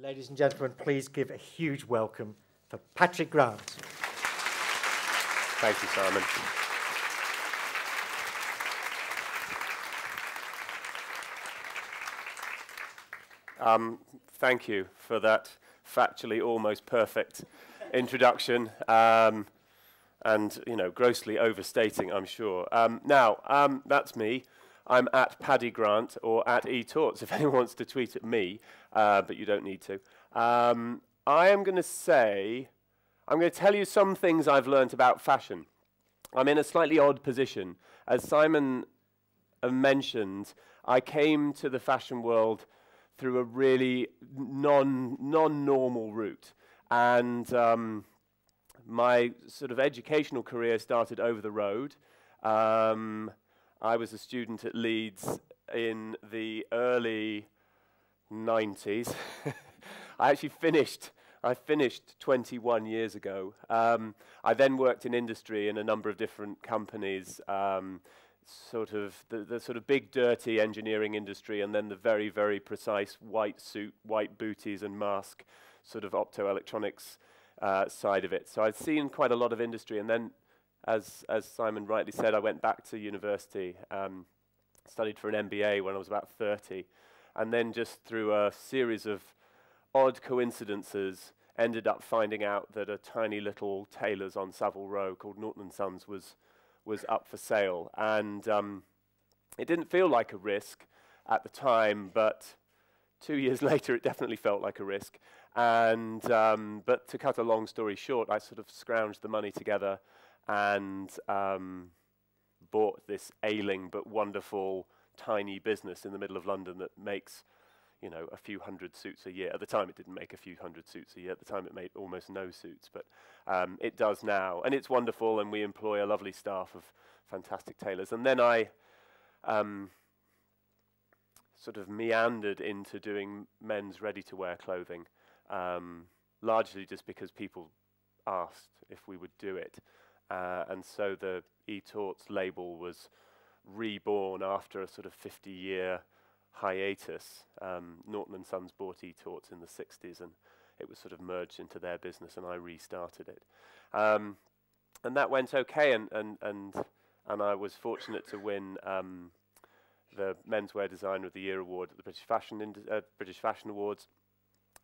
Ladies and gentlemen, please give a huge welcome for Patrick Grant. Thank you, Simon. Thank you for that factually almost perfect introduction, and grossly overstating, I'm sure. Now, that's me. I'm at Paddy Grant or at eTorts if anyone wants to tweet at me, but you don't need to. I am going to tell you some things I've learnt about fashion. I'm in a slightly odd position. As Simon mentioned, I came to the fashion world through a really non-normal route. And my sort of educational career started over the road. I was a student at Leeds in the early 90s. I finished 21 years ago. I then worked in industry in a number of different companies, sort of the sort of big dirty engineering industry, and then the very, very precise white suit, white booties and mask sort of optoelectronics side of it. So I'd seen quite a lot of industry, and then as Simon rightly said, I went back to university, studied for an MBA when I was about 30, and then just through a series of odd coincidences ended up finding out that a tiny little tailor's on Savile Row called Norton & Sons was up for sale. And it didn't feel like a risk at the time, but 2 years later it definitely felt like a risk. And but to cut a long story short, I sort of scrounged the money together and bought this ailing but wonderful tiny business in the middle of London that makes, a few hundred suits a year. At the time, it didn't make a few hundred suits a year. At the time, it made almost no suits, but it does now. And it's wonderful, and we employ a lovely staff of fantastic tailors. And then I sort of meandered into doing men's ready-to-wear clothing, largely just because people asked if we would do it. And so the eTorts label was reborn after a sort of 50-year hiatus. Norton & Sons bought eTorts in the 60s, and it was sort of merged into their business, and I restarted it. And that went okay, and I was fortunate to win the Menswear Designer of the Year award at the British Fashion Awards.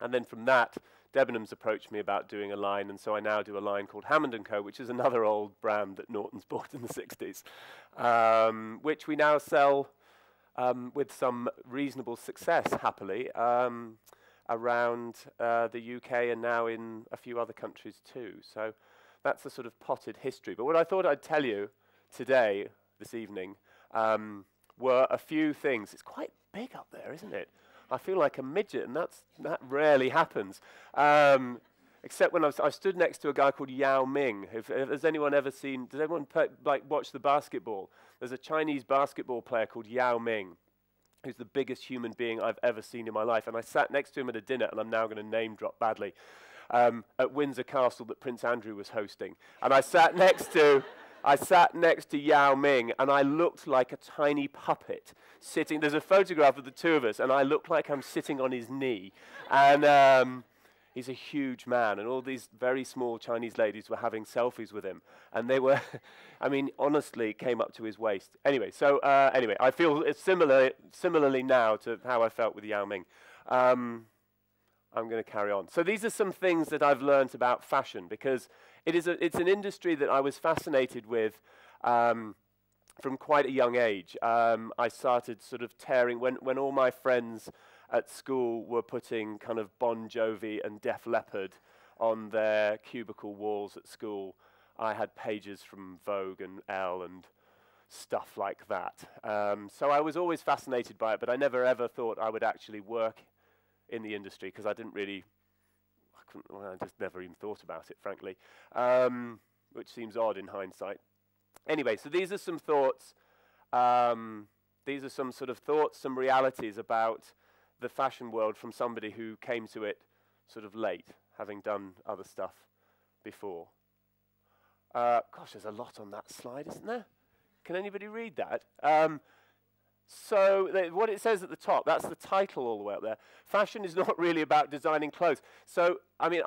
And then from that, Debenhams approached me about doing a line, and so I now do a line called Hammond & Co., which is another old brand that Norton's bought in the 60s, which we now sell with some reasonable success, happily, around the UK and now in a few other countries too. So that's a sort of potted history. But what I thought I'd tell you today, this evening, were a few things. It's quite big up there, isn't it? I feel like a midget, and that rarely happens. Except when I stood next to a guy called Yao Ming. Has anyone ever seen? Does anyone watch the basketball? There's a Chinese basketball player called Yao Ming, who's the biggest human being I've ever seen in my life. And I sat next to him at a dinner, and I'm now going to name drop badly, at Windsor Castle that Prince Andrew was hosting. And I sat next to Yao Ming, and I looked like a tiny puppet sitting. There's a photograph of the two of us, and I look like I'm sitting on his knee. And he's a huge man, and all these very small Chinese ladies were having selfies with him. And they were, honestly, came up to his waist. Anyway, I feel it's similarly now to how I felt with Yao Ming. I'm going to carry on. So these are some things that I've learnt about fashion, because it's an industry that I was fascinated with from quite a young age. I started sort of tearing, when all my friends at school were putting kind of Bon Jovi and Def Leppard on their cubicle walls at school, I had pages from Vogue and Elle and stuff like that. So I was always fascinated by it, but I never ever thought I would actually work in the industry, because I just never even thought about it, frankly, which seems odd in hindsight. Anyway, so these are some thoughts. These are some sort of thoughts, some realities about the fashion world from somebody who came to it sort of late, having done other stuff before. Gosh, there's a lot on that slide, isn't there? Can anybody read that? So what it says at the top, that's the title all the way up there. Fashion is not really about designing clothes. So, I mean,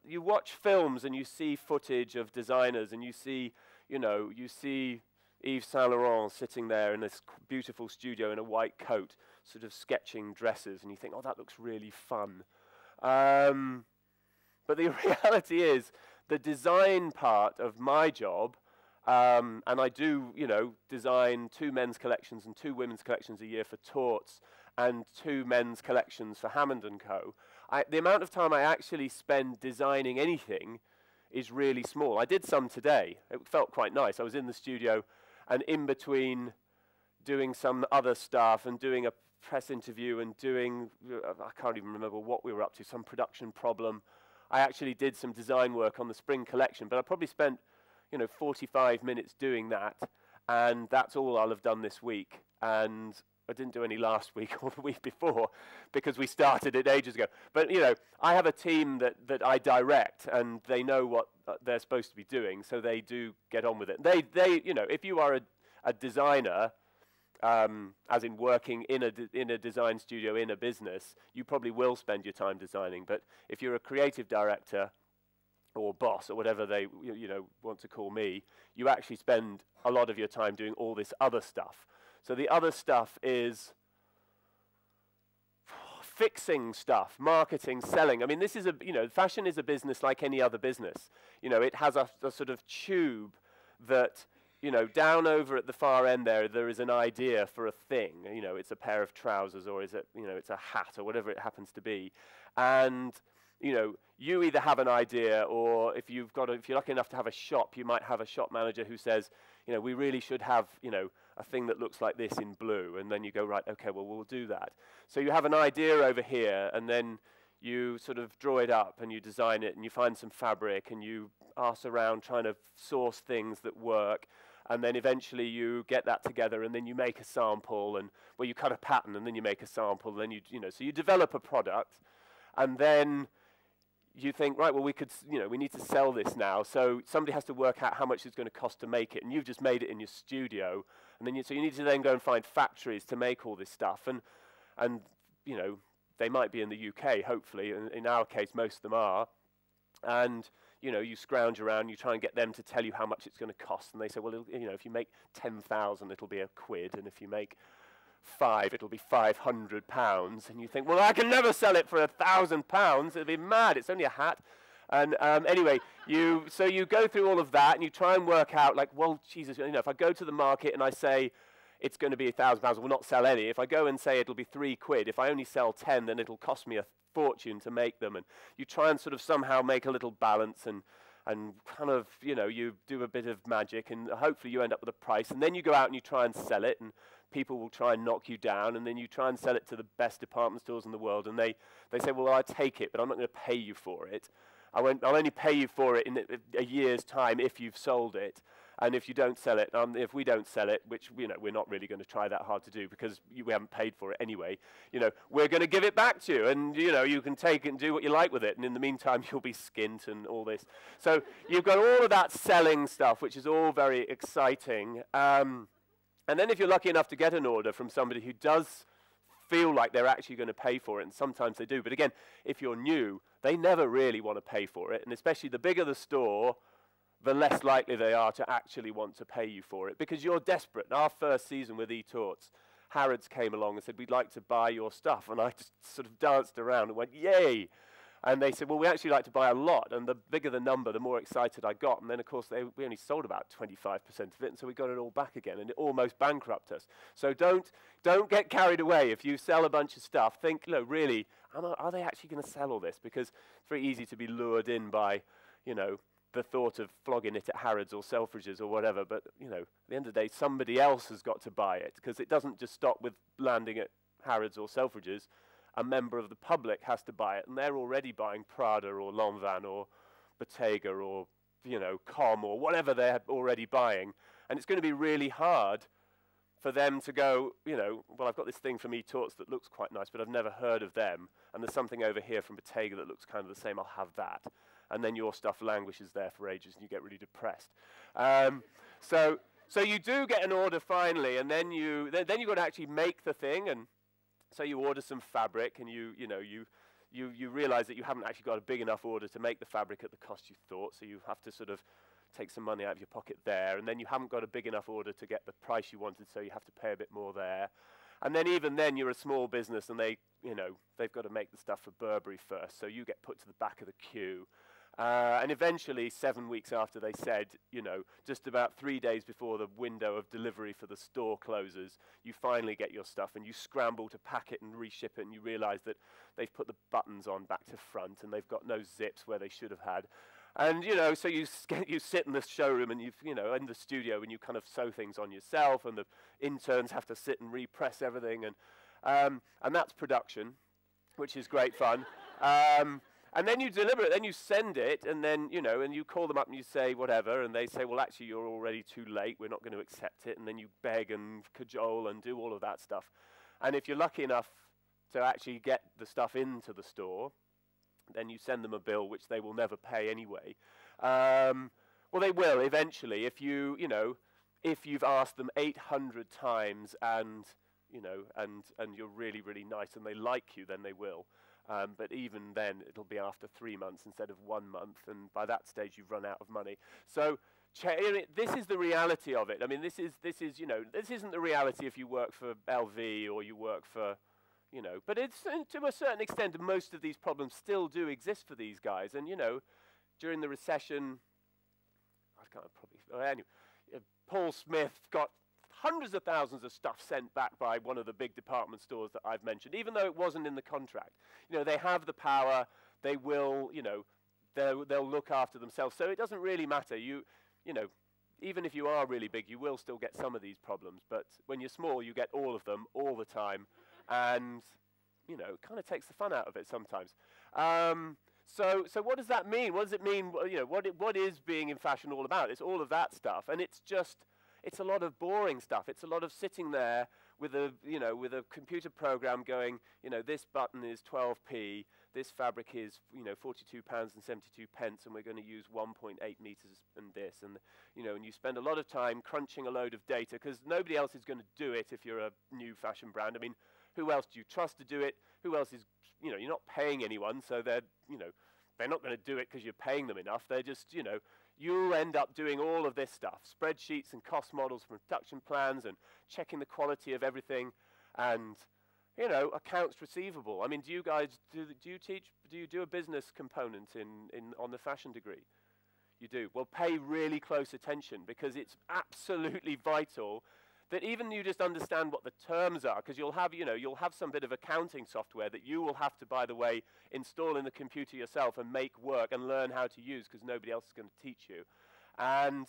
you watch films and you see footage of designers and you see Yves Saint Laurent sitting there in this beautiful studio in a white coat, sort of sketching dresses, and you think, oh, that looks really fun. But the reality is, the design part of my job, and I do, design 2 men's collections and 2 women's collections a year for Torts, and 2 men's collections for Hammond & Co. The amount of time I actually spend designing anything is really small. I did some today. It felt quite nice. I was in the studio, and in between doing some other stuff and doing a press interview and doing, I can't even remember what we were up to, some production problem, I actually did some design work on the spring collection, but I probably spent 45 minutes doing that, and that's all I'll have done this week. And I didn't do any last week or the week before because we started it ages ago. But, I have a team that I direct, and they know what they're supposed to be doing, so they do get on with it. They if you are a designer, as in working in a design studio in a business, you probably will spend your time designing. But if you're a creative director or boss or whatever they want to call me, you actually spend a lot of your time doing all this other stuff. So the other stuff is fixing stuff, marketing, selling. I mean, this is fashion is a business like any other business. It has a sort of tube that, down over at the far end there is an idea for a thing. It's a pair of trousers, or is it, it's a hat, or whatever it happens to be. And you either have an idea, or if you're lucky enough to have a shop, you might have a shop manager who says, we really should have, a thing that looks like this in blue. And then you go, right, okay, well, we'll do that. So you have an idea over here, and then you sort of draw it up, and you design it, and you find some fabric, and you arse around trying to source things that work. And then eventually you get that together, and then you make a sample, and you cut a pattern, and then you make a sample, and then so you develop a product, and then you think, right, well, we need to sell this now. So somebody has to work out how much it's going to cost to make it, and you've just made it in your studio, and then so you need to then go and find factories to make all this stuff, and they might be in the UK, hopefully. In our case, most of them are, and you scrounge around, you try and get them to tell you how much it's going to cost, and they say, well, if you make 10,000, it'll be £1, and if you make 5, it'll be £500, and you think, well, I can never sell it for £1,000. It'll be mad. It's only a hat. And anyway, so you go through all of that, and you try and work out, like, well, Jesus, if I go to the market and I say it's going to be £1,000, we'll not sell any. If I go and say it'll be £3, if I only sell 10, then it'll cost me a fortune to make them. And you try and sort of somehow make a little balance, and kind of, you do a bit of magic, and hopefully you end up with a price. And then you go out and you try and sell it, and people will try and knock you down, and then you try and sell it to the best department stores in the world, and they say, well, I'll take it, but I'm not going to pay you for it. I'll only pay you for it in a year's time if you've sold it. And if you don't sell it, if we don't sell it, which we're not really going to try that hard to do because we haven't paid for it anyway, we're going to give it back to you, and you can take it and do what you like with it, and in the meantime you'll be skint and all this. So you've got all of that selling stuff, which is all very exciting. And then if you're lucky enough to get an order from somebody who does feel like they're actually going to pay for it, and sometimes they do, but again, if you're new, they never really want to pay for it, and especially the bigger the store, the less likely they are to actually want to pay you for it, because you're desperate. In our first season with eTorts, Harrods came along and said, we'd like to buy your stuff, and I just sort of danced around and went, yay! And they said, well, we actually like to buy a lot, and the bigger the number, the more excited I got. And then, of course, we only sold about 25% of it, and so we got it all back again, and it almost bankrupted us. So don't get carried away. If you sell a bunch of stuff, think, really, are they actually going to sell all this? Because it's very easy to be lured in by, the thought of flogging it at Harrods or Selfridges or whatever. But, at the end of the day, somebody else has got to buy it, because it doesn't just stop with landing at Harrods or Selfridges. A member of the public has to buy it, and they're already buying Prada or Lanvin or Bottega or, Com or whatever they're already buying. And it's going to be really hard for them to go, well, I've got this thing from eTorts that looks quite nice, but I've never heard of them. And there's something over here from Bottega that looks kind of the same, I'll have that. And then your stuff languishes there for ages, and you get really depressed. So So you do get an order finally, and then you've got to actually make the thing, and so you order some fabric, and you realize that you haven't actually got a big enough order to make the fabric at the cost you thought, so you have to sort of take some money out of your pocket there, and then you haven't got a big enough order to get the price you wanted, so you have to pay a bit more there. And then even then, you're a small business, and they've got to make the stuff for Burberry first, so you get put to the back of the queue. And eventually, 7 weeks after they said, just about 3 days before the window of delivery for the store closes, you finally get your stuff, and you scramble to pack it and reship it, and you realize that they've put the buttons on back to front, and they've got no zips where they should have had. And, so you sit in the showroom, and in the studio, and you kind of sew things on yourself, and the interns have to sit and repress everything, and that's production, which is great fun. And then you deliver it, then you send it, and then, and you call them up and you say whatever, and they say, well, actually, you're already too late, we're not going to accept it, and then you beg and cajole and do all of that stuff. And if you're lucky enough to actually get the stuff into the store, then you send them a bill which they will never pay anyway. Well, they will eventually if if you've asked them 800 times and you're really, really nice and they like you, then they will. But even then, it'll be after 3 months instead of 1 month, and by that stage, you've run out of money. So this is the reality of it. I mean, this isn't the reality if you work for LV or you work for, but it's to a certain extent, most of these problems still do exist for these guys. And during the recession, anyway, Paul Smith got hundreds of thousands of stuff sent back by one of the big department stores that I've mentioned, even though it wasn't in the contract. They have the power. They will, they'll look after themselves. So it doesn't really matter. Even if you are really big, you will still get some of these problems. But when you're small, you get all of them all the time, and it kind of takes the fun out of it sometimes. So what does that mean? What does it mean? What is being in fashion all about? It's all of that stuff, and it's a lot of boring stuff. It's a lot of sitting there with a computer program going, this button is 12p, this fabric is, £42.72, and we're going to use 1.8 meters and this, and and you spend a lot of time crunching a load of data because nobody else is going to do it if you're a new fashion brand. I mean, who else do you trust to do it? Who else is, you're not paying anyone, so they're not going to do it because you're paying them enough. They're just, you'll end up doing all of this stuff, spreadsheets and cost models from production plans and checking the quality of everything and, accounts receivable. I mean, do you guys, do you do a business component on the fashion degree? You do. Well, pay really close attention because it's absolutely vital that even you just understand what the terms are, because you'll have some bit of accounting software that you will have to, by the way, install in the computer yourself and make work and learn how to use because nobody else is going to teach you. And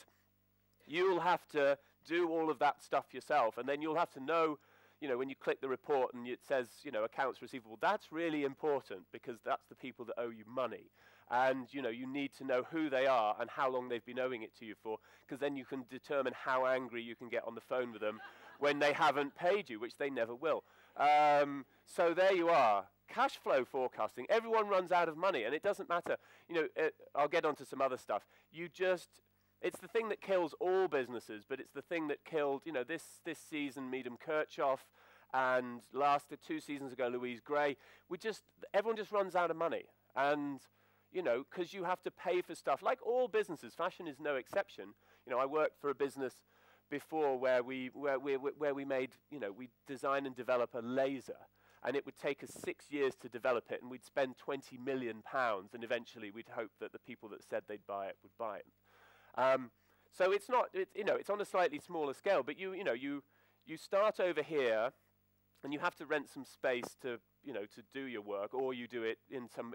you'll have to do all of that stuff yourself, and then you'll have to know, when you click the report and it says, accounts receivable, that's really important because that's the people that owe you money. And, you need to know who they are and how long they've been owing it to you for, because then you can determine how angry you can get on the phone with them when they haven't paid you, which they never will. So there you are. Cash flow forecasting. Everyone runs out of money, and it doesn't matter. I'll get onto some other stuff. It's the thing that kills all businesses, but it's the thing that killed, this season, Meadham Kirchhoff, and 2 seasons ago, Louise Gray. Everyone just runs out of money. And because you have to pay for stuff. Like all businesses, fashion is no exception. I worked for a business before where we made, we design and develop a laser, and it would take us 6 years to develop it, and we'd spend £20 million, and eventually we'd hope that the people that said they'd buy it would buy it. So it's not, it's on a slightly smaller scale, but you start over here, and you have to rent some space to do your work, or you do it in some,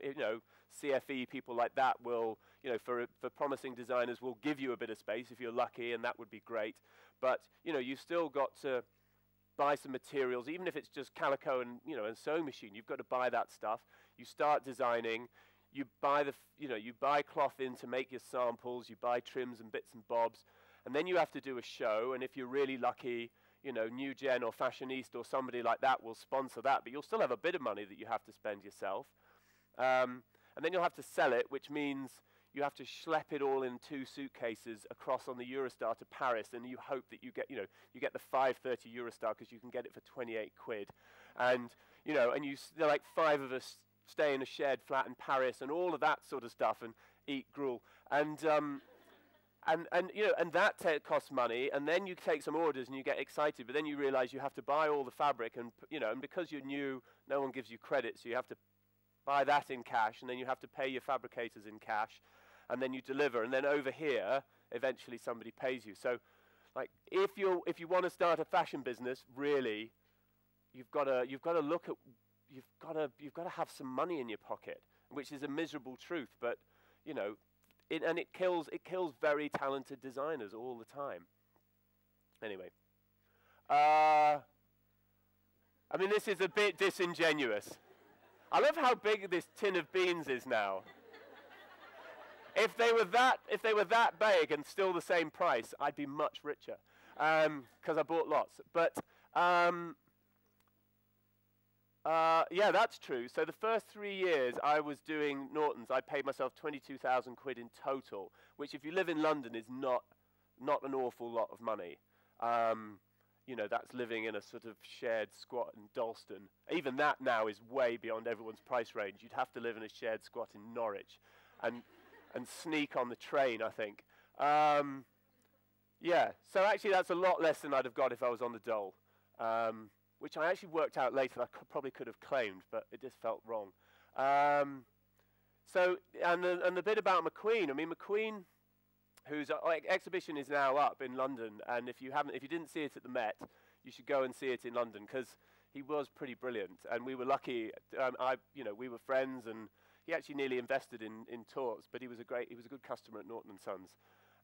CFE people like that will, for promising designers will give you a bit of space if you're lucky, and that would be great. But, you've still got to buy some materials, even if it's just calico and, a sewing machine. You've got to buy that stuff. You start designing. You buy you buy cloth in to make your samples. You buy trims and bits and bobs, and then you have to do a show. And if you're really lucky, New Gen or Fashionista or somebody like that will sponsor that, but you'll still have a bit of money that you have to spend yourself. And then you'll have to sell it, which means, you have to schlep it all in 2 suitcases across on the Eurostar to Paris, and you hope that you get, you get the 5:30 Eurostar because you can get it for 28 quid. And, and there are like 5 of us stay in a shared flat in Paris and all of that sort of stuff and eat gruel. And that costs money, and then you take some orders and you get excited, but then you realize you have to buy all the fabric, and and because you're new, no one gives you credit, so you have to buy that in cash, and then you have to pay your fabricators in cash, and then you deliver, and then over here, eventually somebody pays you. So, like, if you want to start a fashion business, really, you've got to look at you've got to have some money in your pocket, which is a miserable truth, but it kills very talented designers all the time. Anyway, I mean, this is a bit disingenuous. I love how big this tin of beans is now. If they were that big and still the same price, I'd be much richer, because I bought lots. But yeah, that's true. So the first 3 years I was doing Nortons, I paid myself 22,000 quid in total, which if you live in London is not an awful lot of money. That's living in a sort of shared squat in Dalston. Even that now is way beyond everyone's price range. You'd have to live in a shared squat in Norwich and sneak on the train, I think. Yeah, so actually that's a lot less than I'd have got if I was on the dole. Which I actually worked out later I probably could have claimed, but it just felt wrong. So, and the bit about McQueen, I mean, McQueen, whose exhibition is now up in London, and if you didn't see it at the Met, you should go and see it in London, because he was pretty brilliant, and we were lucky. We were friends, and he actually nearly invested in Torts, but he was a good customer at Norton & Sons,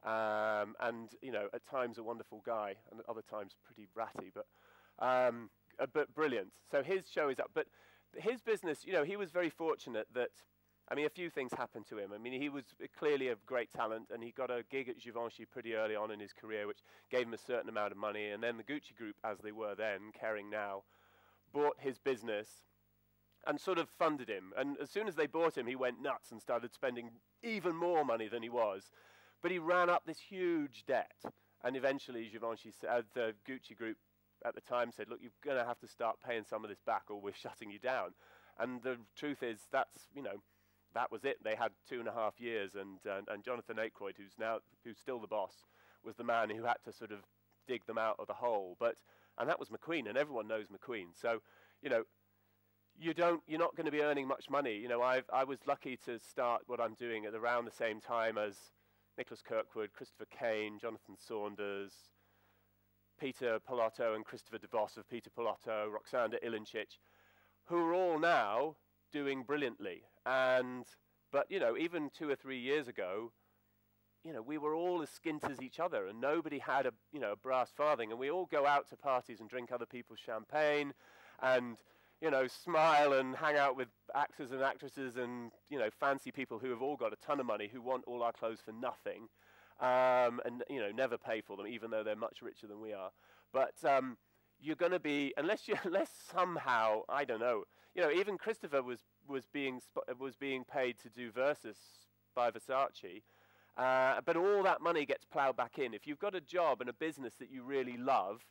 and at times a wonderful guy, and at other times pretty ratty, but brilliant. So his show is up, but his business, he was very fortunate that, I mean, a few things happened to him. I mean, he was clearly a great talent, and he got a gig at Givenchy pretty early on in his career, which gave him a certain amount of money, and then the Gucci Group, as they were then, Kering now, bought his business and sort of funded him. And as soon as they bought him, he went nuts and started spending even more money than he was. But he ran up this huge debt, and eventually Givenchy, the Gucci Group, at the time said, look, you're going to have to start paying some of this back or we're shutting you down. And the truth is, that was it. They had 2.5 years, and Jonathan Aykroyd, who's still the boss, was the man who had to sort of dig them out of the hole. And that was McQueen, and everyone knows McQueen. So, you're not going to be earning much money. I was lucky to start what I'm doing at around the same time as Nicholas Kirkwood, Christopher Kane, Jonathan Saunders, Peter Pilotto and Christopher DeVos of Peter Pilotto, Roxanda Ilincic, who are all now doing brilliantly. But even 2 or 3 years ago, we were all as skint as each other, and nobody had a brass farthing, and we all go out to parties and drink other people's champagne, and smile and hang out with actors and actresses and fancy people who have all got a ton of money, who want all our clothes for nothing. And never pay for them, even though they're much richer than we are. But you're going to be, unless somehow, I don't know. Even Christopher was being paid to do Versus by Versace, but all that money gets ploughed back in. If you've got a job and a business that you really love,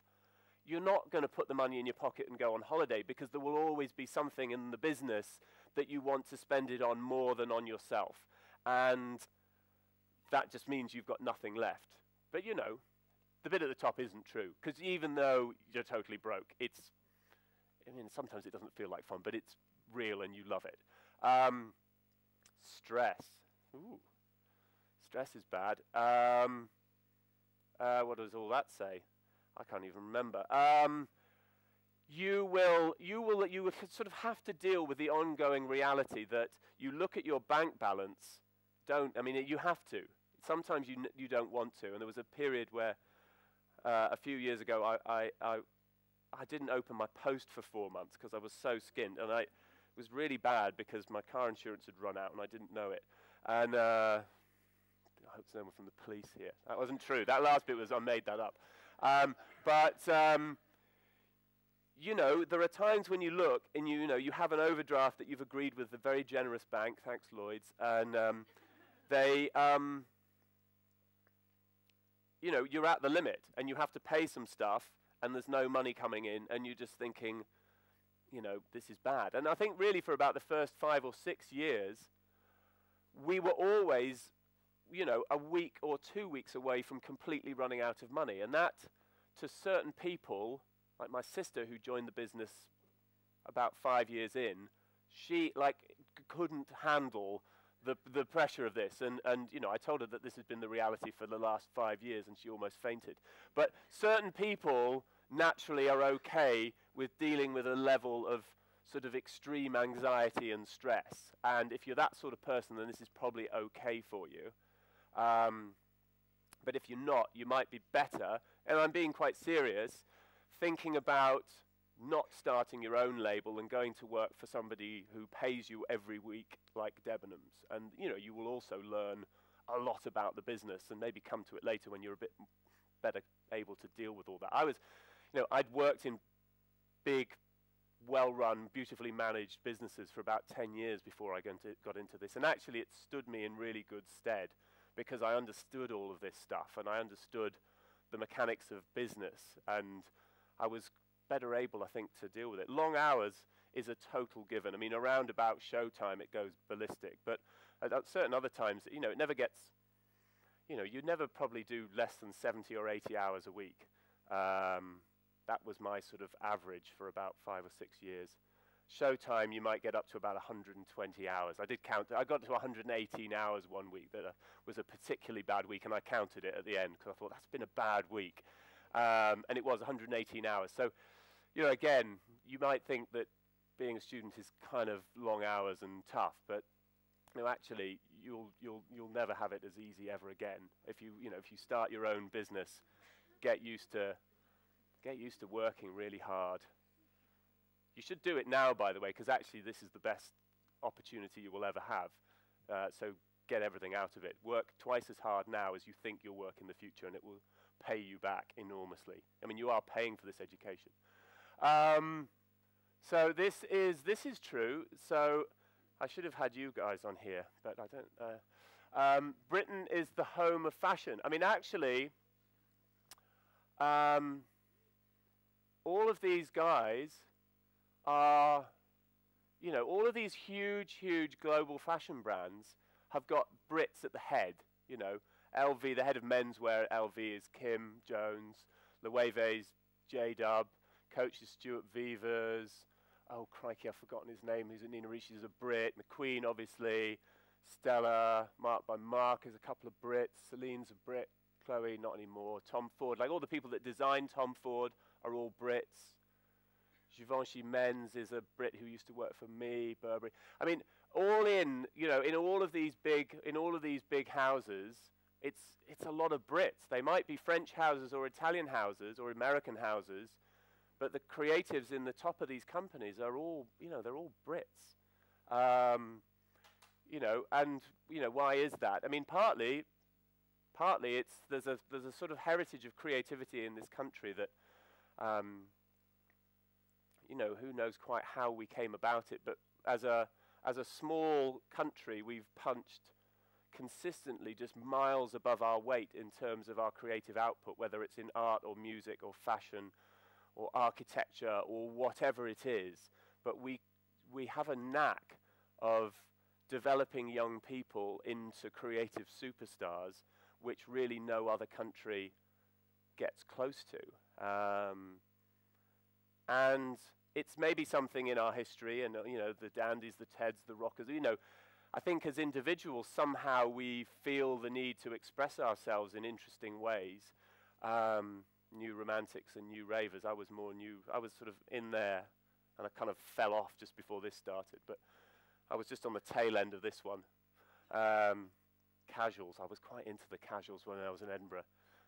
you're not going to put the money in your pocket and go on holiday, because there will always be something in the business that you want to spend it on more than on yourself, and that just means you've got nothing left. But the bit at the top isn't true, because even though you're totally broke, sometimes it doesn't feel like fun, but it's real and you love it. Stress. Ooh. Stress is bad. What does all that say? I can't even remember. You will sort of have to deal with the ongoing reality that you look at your bank balance. You have to. Sometimes you don't want to. And there was a period where a few years ago I didn't open my post for 4 months because I was so skint, and it was really bad because my car insurance had run out and I didn't know it. And I hope there's no one from the police here. That wasn't true. That last bit was, I made that up. There are times when you look and you have an overdraft that you've agreed with a very generous bank, thanks Lloyds, and they, you know, you're at the limit and you have to pay some stuff and there's no money coming in and you're just thinking, you know, this is bad. And I think really for about the first 5 or 6 years, we were always, you know, a week or 2 weeks away from completely running out of money. And that, to certain people, like my sister who joined the business about 5 years in, she couldn't handle the pressure of this. And you know, I told her that this has been the reality for the last 5 years and she almost fainted. But certain people naturally are okay with dealing with a level of sort of extreme anxiety and stress. And if you're that sort of person, then this is probably okay for you. But if you're not, you might be better, and I'm being quite serious, thinking about not starting your own label and going to work for somebody who pays you every week like Debenhams. And you know, you will also learn a lot about the business and maybe come to it later when you're a bit better able to deal with all that. You know, I'd worked in big, well-run, beautifully managed businesses for about 10 years before I got into this. And actually it stood me in really good stead because I understood all of this stuff and I understood the mechanics of business, and I was better able, I think, to deal with it. Long hours is a total given. I mean, around about showtime it goes ballistic, but at certain other times, you know, it never gets, you know, you never probably do less than 70 or 80 hours a week. That was my sort of average for about 5 or 6 years. Showtime, you might get up to about 120 hours. I did count. I got to 118 hours one week. That was a particularly bad week, and I counted it at the end because I thought that's been a bad week. And it was 118 hours. So, you know, again, you might think that being a student is kind of long hours and tough, but you know, actually, you'll never have it as easy ever again. If you start your own business, get used to working really hard. You should do it now, by the way, because actually this is the best opportunity you will ever have. So get everything out of it. Work twice as hard now as you think you'll work in the future, and it will pay you back enormously. I mean, you are paying for this education. So this is true. So I should have had you guys on here, but I don't. Britain is the home of fashion. I mean, actually, all of these guys are, you know, all of these huge global fashion brands have got Brits at the head. You know, LV, the head of menswear at LV is Kim Jones, Loewe's J-Dub, Coach is Stuart Vevers. Oh, crikey, I've forgotten his name. Who's at Nina Ricci is a Brit. McQueen, obviously. Stella, Mark by Mark is a couple of Brits. Celine's a Brit. Chloe, not anymore. Tom Ford, like all the people that designed Tom Ford are all Brits. Givenchy Men's is a Brit who used to work for me. Burberry. I mean, all in, you know, in all of these big houses, it's a lot of Brits. They might be French houses or Italian houses or American houses, but the creatives in the top of these companies are all, you know, they're all Brits. You know, and you know, why is that? I mean, partly there's a sort of heritage of creativity in this country that, you know, who knows quite how we came about it, but as a small country, we've punched consistently just miles above our weight in terms of our creative output, whether it's in art or music or fashion or architecture or whatever it is. But we have a knack of developing young people into creative superstars, which really no other country gets close to. And it's maybe something in our history, and you know, the Dandies, the Teds, the Rockers, you know, I think as individuals somehow we feel the need to express ourselves in interesting ways. New romantics and new ravers. I was sort of in there, and I kind of fell off just before this started, but I was just on the tail end of this one. Casuals, I was quite into the casuals when I was in Edinburgh.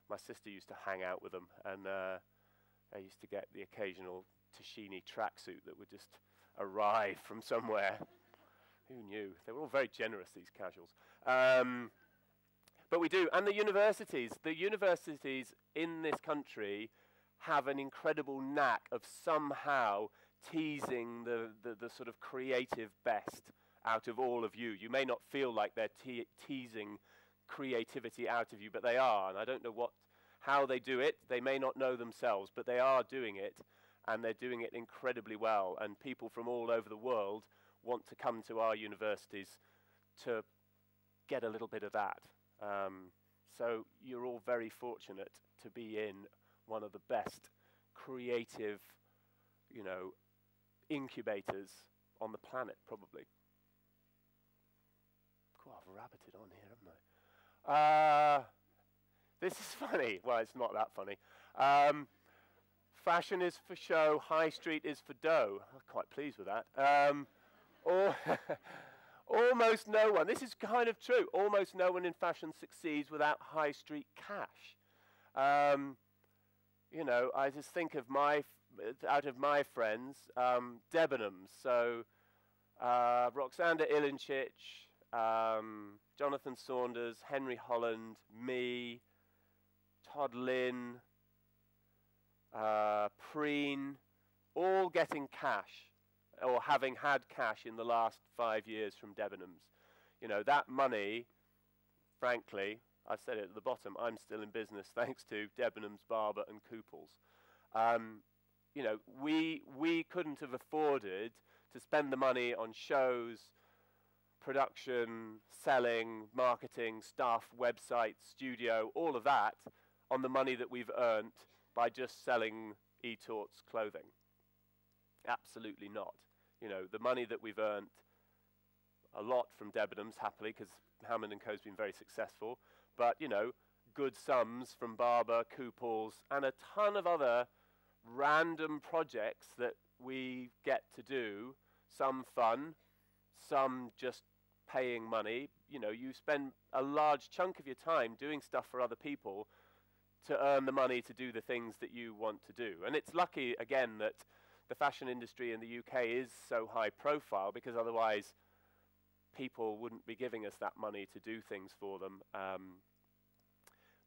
My sister used to hang out with them, and I used to get the occasional Tashini tracksuit that would just arrive from somewhere. Who knew? They were all very generous, these casuals. But we do. And the universities in this country have an incredible knack of somehow teasing the sort of creative best out of all of you. You may not feel like they're teasing creativity out of you, but they are. And I don't know how they do it. They may not know themselves, but they are doing it, and they're doing it incredibly well. And people from all over the world want to come to our universities to get a little bit of that. So you're all very fortunate to be in one of the best creative, incubators on the planet, probably. Cool, I've rabbited on here, haven't I? This is funny. Well, it's not that funny. Fashion is for show, high street is for dough. I'm quite pleased with that. Almost no one, this is kind of true, almost no one in fashion succeeds without high street cash. I just think of out of my friends, Debenhams, so Roxanda Ilincic, Jonathan Saunders, Henry Holland, me, Todd Lynn, Preen, all getting cash, or having had cash in the last 5 years from Debenhams. That money, frankly, I said it at the bottom, I'm still in business thanks to Debenhams, Barbour and Couples. We couldn't have afforded to spend the money on shows, production, selling, marketing, stuff, websites, studio, all of that on the money that we've earned by just selling eTorts clothing. Absolutely not. The money that we've earned, a lot from Debenhams, happily, because Hammond & Co.'s been very successful, but, good sums from Barbour, Couples, and a ton of other random projects that we get to do, some fun, some just paying money. You spend a large chunk of your time doing stuff for other people to earn the money to do the things that you want to do. And it's lucky, again, that the fashion industry in the UK is so high profile, because otherwise people wouldn't be giving us that money to do things for them.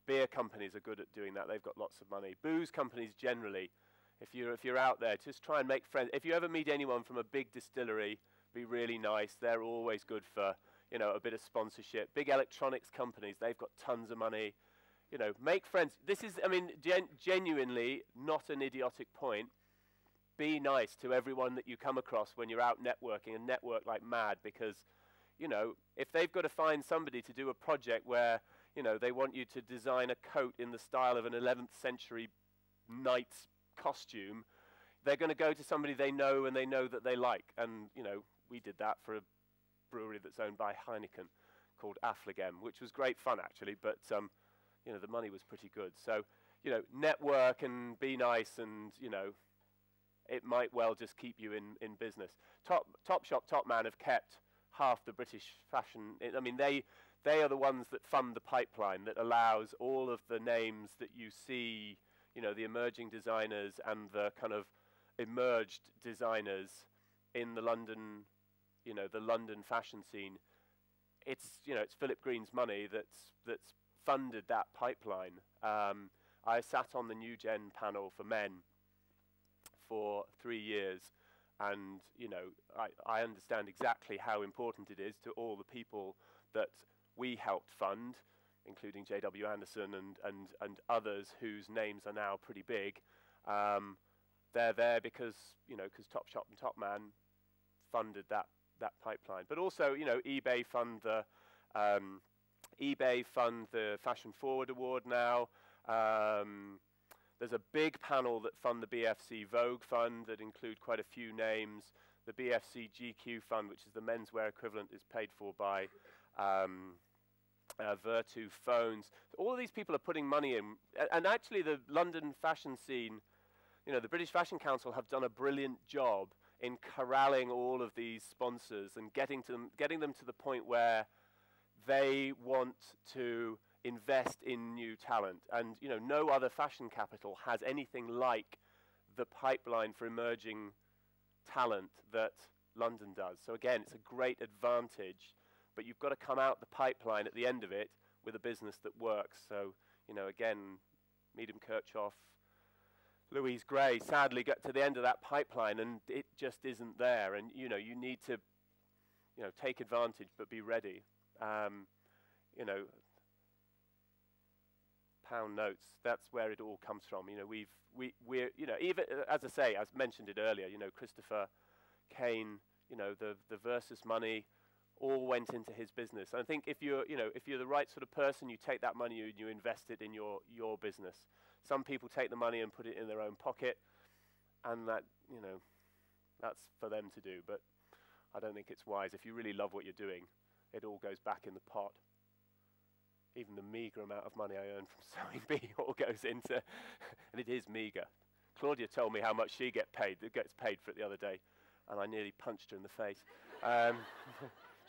Beer companies are good at doing that. They've got lots of money. Booze companies generally, if you're out there, just try and make friends. If you ever meet anyone from a big distillery, be really nice. They're always good for, a bit of sponsorship. Big electronics companies, they've got tons of money. Make friends. This is, genuinely not an idiotic point. Be nice to everyone that you come across when you're out networking, and network like mad, because, if they've got to find somebody to do a project where, they want you to design a coat in the style of an 11th century knight's costume, they're going to go to somebody they know and they know that they like. And, we did that for a brewery that's owned by Heineken called Affligem, which was great fun, actually, but, the money was pretty good. So, network and be nice, and, it might well just keep you in business. Topshop, Topman have kept half the British fashion. They are the ones that fund the pipeline that allows all of the names that you see, the emerging designers and the kind of emerged designers in the London, the London fashion scene. It's Philip Green's money that's funded that pipeline. I sat on the New Gen panel for men for 3 years, and I understand exactly how important it is to all the people that we helped fund, including J.W. Anderson and others whose names are now pretty big. They're there because Topshop and Topman funded that pipeline. But also, eBay fund the Fashion Forward Award now. There's a big panel that fund the BFC Vogue Fund that include quite a few names. The BFC GQ Fund, which is the menswear equivalent, is paid for by Virtu Phones. All of these people are putting money in. And actually the London fashion scene, the British Fashion Council have done a brilliant job in corralling all of these sponsors and getting them to the point where they want to invest in new talent. And no other fashion capital has anything like the pipeline for emerging talent that London does. So again, it's a great advantage, but you've got to come out the pipeline at the end of it with a business that works. So, again, Medium Kirchhoff, Louise Gray sadly get to the end of that pipeline and it just isn't there. And, you need to you know, take advantage, but be ready. You know, pound notes, that's where it all comes from. You know, we're, you know, even, as I say, I mentioned it earlier, you know, Christopher Kane, you know, the Versus money all went into his business. And I think if you're, you know, if you're the right sort of person, you take that money and you invest it in your business. Some people take the money and put it in their own pocket, and that, you know, that's for them to do. But I don't think it's wise. If you really love what you're doing, it all goes back in the pot. Even the meager amount of money I earn from Sewing Bee all goes into, and it is meager. Claudia told me how much she gets paid for it the other day, and I nearly punched her in the face.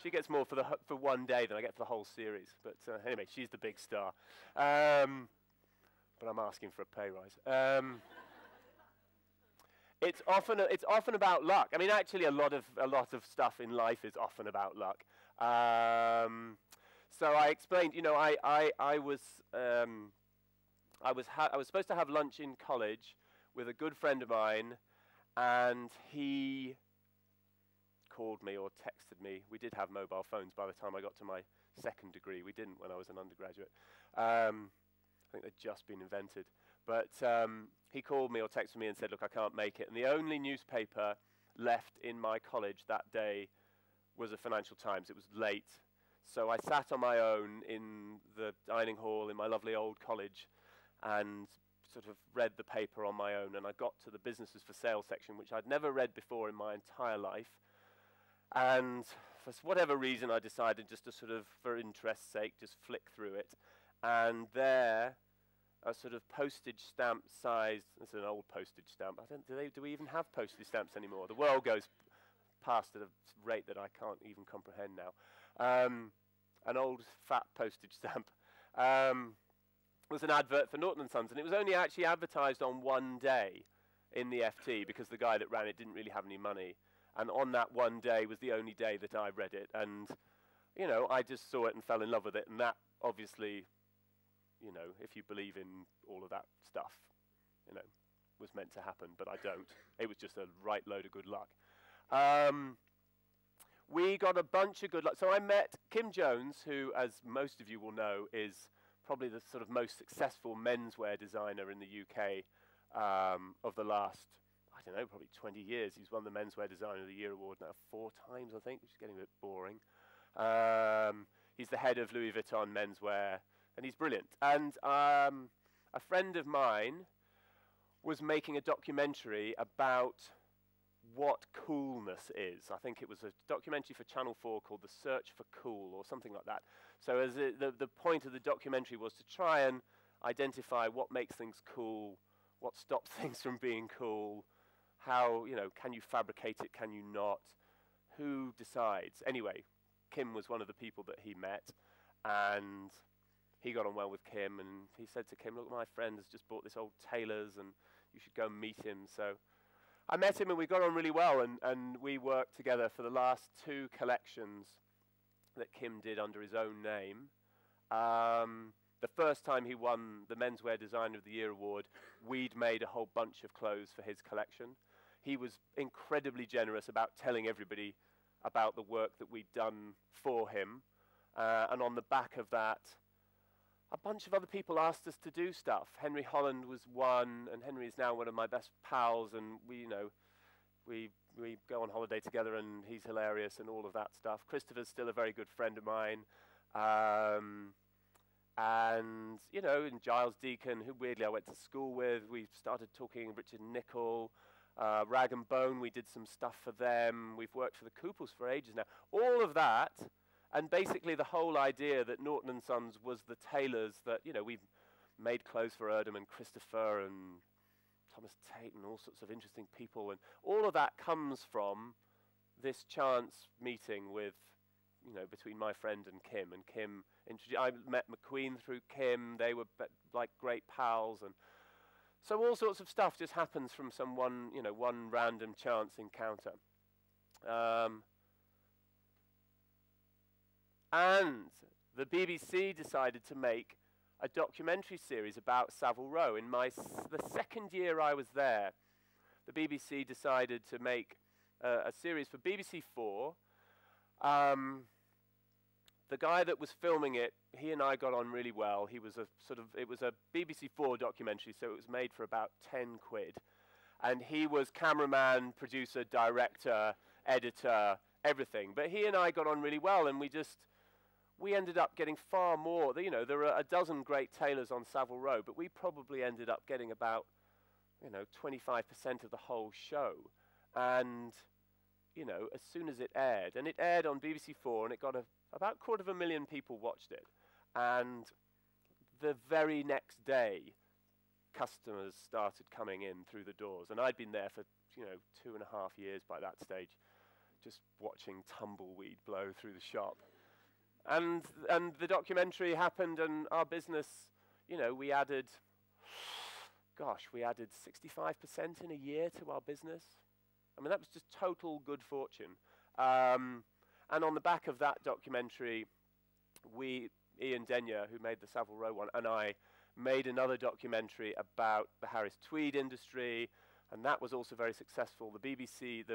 She gets more for one day than I get for the whole series. But anyway, she's the big star. But I'm asking for a pay rise. It's often about luck. I mean, actually, a lot of stuff in life is often about luck. So I explained, you know, I was supposed to have lunch in college with a good friend of mine, and he called me or texted me. We did have mobile phones by the time I got to my second degree. We didn't when I was an undergraduate. I think they'd just been invented. But he called me or texted me and said, look, I can't make it. And the only newspaper left in my college that day was a Financial Times. It was late. So I sat on my own in the dining hall in my lovely old college and sort of read the paper on my own. And I got to the businesses for sale section, which I'd never read before in my entire life. And for whatever reason, I decided just to sort of, for interest's sake, just flick through it. And there, a sort of postage stamp sized, it's an old postage stamp. Do we even have postage stamps anymore? The world goes past at a rate that I can't even comprehend now. An old fat postage stamp was an advert for Norton & Sons, and it was only actually advertised on one day in the FT because the guy that ran it didn't really have any money. And on that one day was the only day that I read it. And, you know, I just saw it and fell in love with it. And that obviously, you know, if you believe in all of that stuff, you know, was meant to happen. But I don't. It was just a right load of good luck. We got a bunch of good luck. So I met Kim Jones, who, as most of you will know, is probably the sort of most successful menswear designer in the UK of the last, I don't know, probably 20 years. He's won the Menswear Designer of the Year award now 4 times, I think, which is getting a bit boring. He's the head of Louis Vuitton menswear, and he's brilliant. And a friend of mine was making a documentary about what coolness is. I think it was a documentary for Channel 4 called The Search for Cool or something like that. So as the point of the documentary was to try and identify what makes things cool, what stops things from being cool, how, you know, can you fabricate it, can you not, who decides? Anyway, Kim was one of the people that he met, and he got on well with Kim, and he said to Kim, look, my friend has just bought this old tailor's, and you should go and meet him. So I met him, and we got on really well, and we worked together for the last 2 collections that Kim did under his own name. The first time he won the Menswear Designer of the Year award, we'd made a whole bunch of clothes for his collection. He was incredibly generous about telling everybody about the work that we'd done for him. And on the back of that, a bunch of other people asked us to do stuff. Henry Holland was one, and Henry is now one of my best pals, and we go on holiday together, and he's hilarious and all of that stuff. Christopher's still a very good friend of mine. And, you know, and Giles Deacon, who weirdly I went to school with, we started talking Richard Nicol, Rag and Bone, we did some stuff for them. We've worked for the Couples for ages now. All of that, and basically the whole idea that Norton & Sons was the tailors that, you know, we've made clothes for Erdem and Christopher and Thomas Tate and all sorts of interesting people. And all of that comes from this chance meeting with, you know, between my friend and Kim. And Kim, I met McQueen through Kim. They were like great pals. And so all sorts of stuff just happens from one random chance encounter. And the BBC decided to make a documentary series about Savile Row. In the second year I was there, the BBC decided to make a series for BBC 4 The guy that was filming it, he and I got on really well. He was it was a BBC4 documentary, so it was made for about 10 quid. And he was cameraman, producer, director, editor, everything. But he and I got on really well, and we ended up getting far more. You know, there are a dozen great tailors on Savile Row, but we probably ended up getting about, 25% of the whole show. And, as soon as it aired, and it aired on BBC4, and it got about 250,000 people watched it. And the very next day, customers started coming in through the doors. And I'd been there for, 2.5 years by that stage, just watching tumbleweed blow through the shop. And the documentary happened, and our business, we added 65% in a year to our business. I mean, that was just total good fortune. And on the back of that documentary, Ian Denyer, who made the Savile Row one, and I made another documentary about the Harris Tweed industry, and that was also very successful. The BBC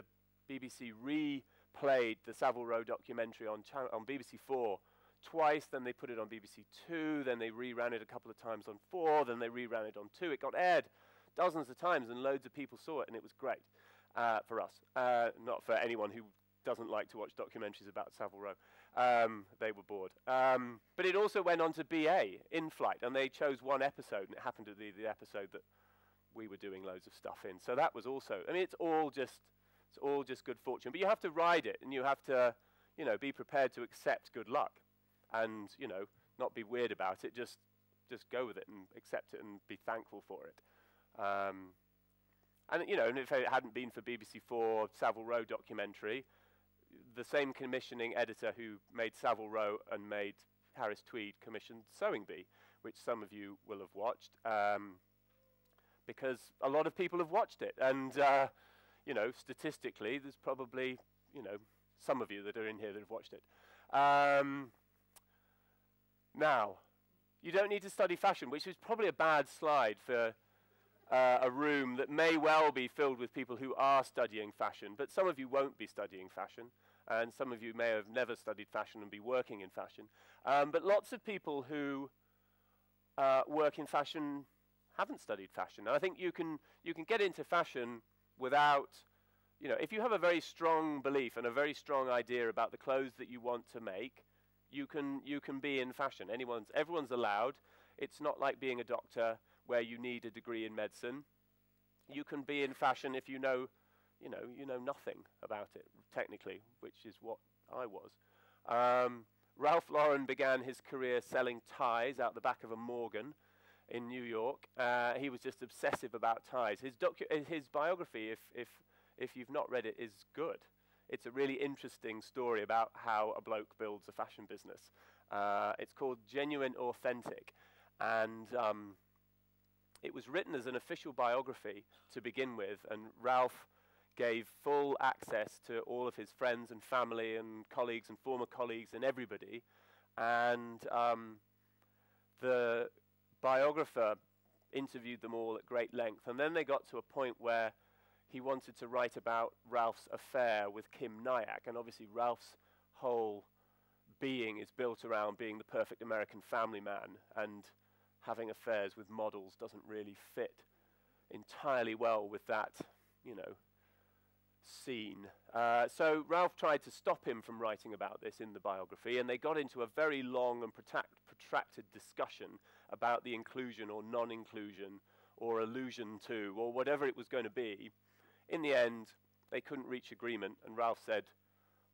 replayed the Savile Row documentary on BBC4 twice, then they put it on BBC Two, then they reran it a couple of times on 4, then they reran it on 2. It got aired dozens of times, and loads of people saw it, and it was great for us. Not for anyone who doesn't like to watch documentaries about Savile Row. They were bored. But it also went on to BA, In Flight, and they chose one episode, and it happened to be the episode that we were doing loads of stuff in. So that was also, I mean, it's all just good fortune. But you have to ride it, and you have to, be prepared to accept good luck, and, not be weird about it. Just go with it and accept it and be thankful for it. And if it hadn't been for BBC4 Savile Row documentary, the same commissioning editor who made Savile Row and made Harris Tweed commissioned Sewing Bee, which some of you will have watched, because a lot of people have watched it. And, statistically, there's probably, some of you that are in here that have watched it. Now, you don't need to study fashion, which is probably a bad slide for a room that may well be filled with people who are studying fashion, but some of you won't be studying fashion, and some of you may have never studied fashion and be working in fashion. But lots of people who work in fashion haven't studied fashion. And I think you can get into fashion without, if you have a very strong belief and a very strong idea about the clothes that you want to make, you can be in fashion. Everyone's allowed. It's not like being a doctor where you need a degree in medicine. You can be in fashion if you know nothing about it technically, which is what I was. Ralph Lauren began his career selling ties out the back of a Morgan in New York. He was just obsessive about ties. His biography, if you've not read it, is good. It's a really interesting story about how a bloke builds a fashion business. It's called Genuine Authentic, and it was written as an official biography to begin with, and Ralph gave full access to all of his friends and family and colleagues and former colleagues and everybody. And the biographer interviewed them all at great length. And then they got to a point where he wanted to write about Ralph's affair with Kim Nyack. And obviously Ralph's whole being is built around being the perfect American family man, and having affairs with models doesn't really fit entirely well with that, scene. So Ralph tried to stop him from writing about this in the biography, and they got into a very long and protracted discussion about the inclusion or non-inclusion or allusion to or whatever it was going to be. In the end, they couldn't reach agreement, and Ralph said,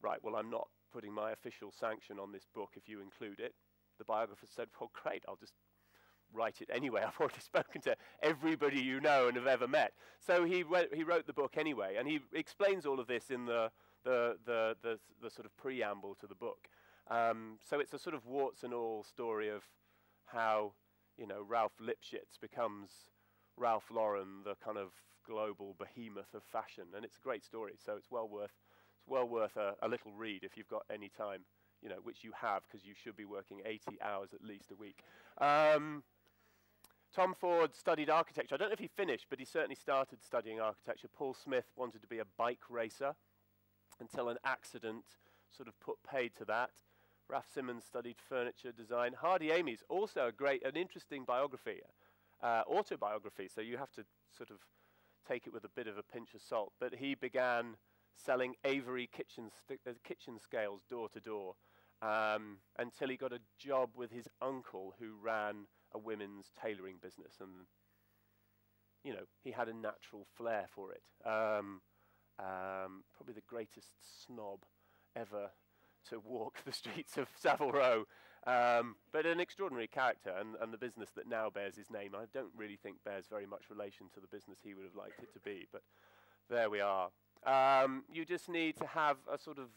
right, well, I'm not putting my official sanction on this book if you include it. The biographer said, well, great, I'll just write it anyway. I've already spoken to everybody you know and have ever met. So he wrote the book anyway, and he explains all of this in the sort of preamble to the book. So it's a sort of warts and all story of how, Ralph Lipschitz becomes Ralph Lauren, the kind of global behemoth of fashion, and it's a great story. So it's well worth a little read if you've got any time, which you have, because you should be working 80 hours at least a week. Tom Ford studied architecture. I don't know if he finished, but he certainly started studying architecture. Paul Smith wanted to be a bike racer until an accident sort of put paid to that. Raf Simons studied furniture design. Hardy Amy's also an interesting biography, autobiography, so you have to sort of take it with a bit of a pinch of salt. But he began selling Avery kitchen scales door to door until he got a job with his uncle who ran a women's tailoring business, and you know, he had a natural flair for it. Probably the greatest snob ever to walk the streets of Savile Row, but an extraordinary character, and the business that now bears his name, I don't really think bears very much relation to the business he would have liked it to be, but there we are. You just need to have a sort of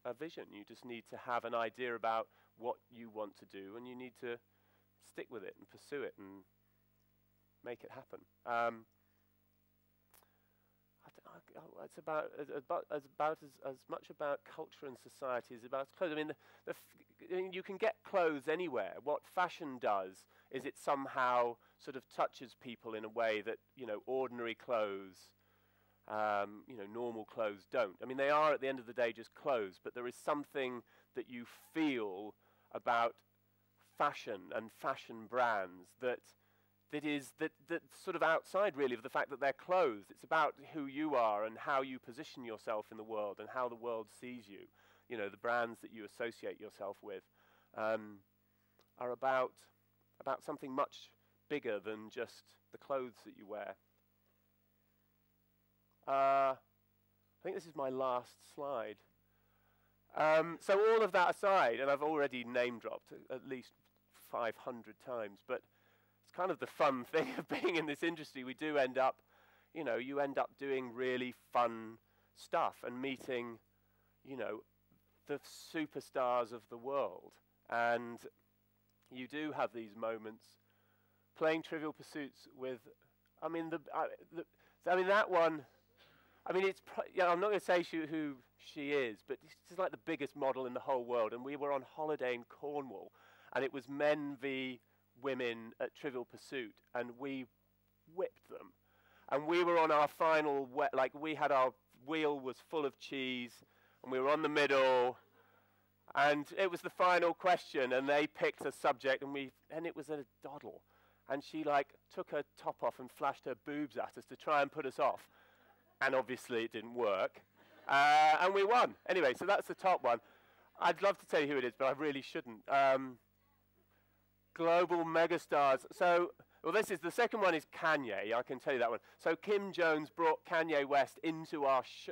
a vision. You just need to have an idea about what you want to do, and you need to stick with it and pursue it and make it happen. It's about as much about culture and society as about clothes. I mean, you can get clothes anywhere. What fashion does is it somehow sort of touches people in a way that, you know, ordinary clothes, you know, normal clothes don't. I mean, they are at the end of the day just clothes, but there is something that you feel about fashion and fashion brands that's sort of outside really of the fact that they're clothes. It's about who you are and how you position yourself in the world and how the world sees you. You know, the brands that you associate yourself with are about something much bigger than just the clothes that you wear. I think this is my last slide. So all of that aside, and I've already name dropped at least 500 times, but it's kind of the fun thing of being in this industry. We do end up, you know, you end up doing really fun stuff and meeting, you know, the superstars of the world. And you do have these moments playing Trivial Pursuits with, I mean, that one, I mean, it's, yeah, I'm not going to say who she is, but she's like the biggest model in the whole world. And we were on holiday in Cornwall, and it was men v women at Trivial Pursuit, and we whipped them. And we were on our final, we had our wheel was full of cheese, and we were on the middle, and it was the final question, and they picked a subject, and it was a doddle. And she took her top off and flashed her boobs at us to try and put us off. And obviously it didn't work. And we won. Anyway, so that's the top one. I'd love to tell you who it is, but I really shouldn't. Global megastars. So, well, the second one is Kanye. I can tell you that one. So Kim Jones brought Kanye West into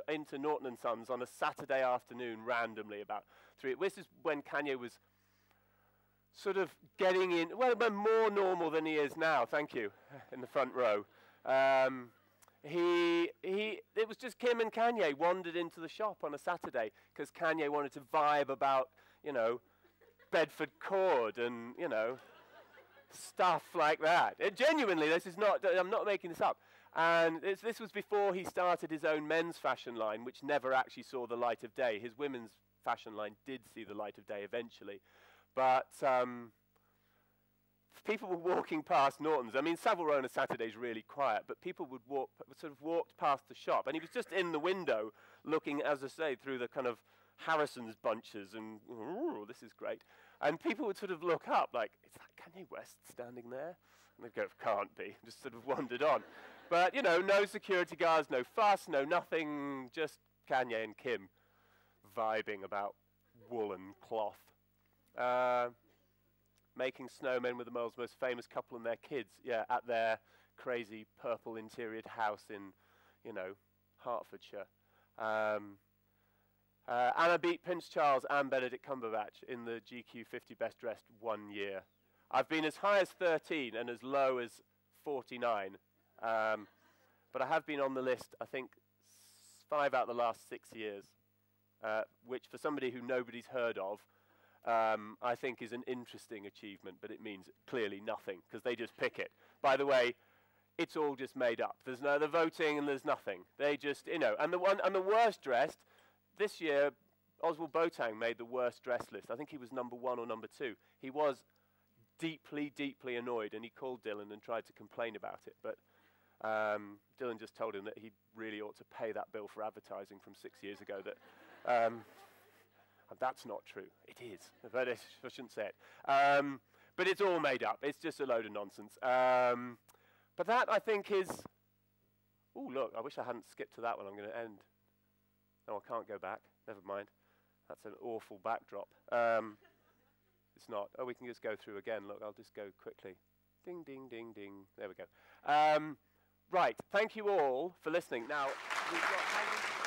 into Norton and Sons on a Saturday afternoon randomly about 3. This is when Kanye was sort of getting in, well, more normal than he is now. Thank you, in the front row. It was just Kim and Kanye wandered into the shop on a Saturday because Kanye wanted to vibe about, you know, Bedford cord and, you know, stuff like that. Genuinely, I'm not making this up. And this was before he started his own men's fashion line, which never actually saw the light of day. His women's fashion line did see the light of day eventually. But people were walking past Norton's. I mean, Savile Row on a Saturday is really quiet, but people would walked past the shop, and he was just in the window looking, as I say, through the kind of Harrison's bunches, and ooh, this is great. And people would sort of look up, like, is that Kanye West standing there? And they'd go, can't be. Just sort of wandered on. But, you know, no security guards, no fuss, no nothing, just Kanye and Kim vibing about woolen cloth. Making snowmen with the world's most famous couple and their kids, yeah, at their crazy purple interioured house in, you know, Hertfordshire. Anna beat Prince Charles and Benedict Cumberbatch in the GQ 50 Best Dressed one year. I've been as high as 13 and as low as 49. But I have been on the list, I think, 5 out of the last 6 years, which for somebody who nobody's heard of, I think is an interesting achievement, but it means clearly nothing, because they just pick it. By the way, it's all just made up. There's no the voting and there's nothing. They just, you know, and the worst dressed, this year, Oswald Boateng made the worst dressed list. I think he was number 1 or number 2. He was deeply, deeply annoyed, and he called Dylan and tried to complain about it, but Dylan just told him that he really ought to pay that bill for advertising from 6 years ago. That That's not true. It is, but I shouldn't say it. But it's all made up. It's just a load of nonsense. But that, I think, is... Oh, look, I wish I hadn't skipped to that one. I'm going to end. No, I can't go back. Never mind. That's an awful backdrop. It's not. Oh, we can just go through again. Look, I'll just go quickly. Ding, ding, ding, ding. There we go. Right. Thank you all for listening. Now, we've got...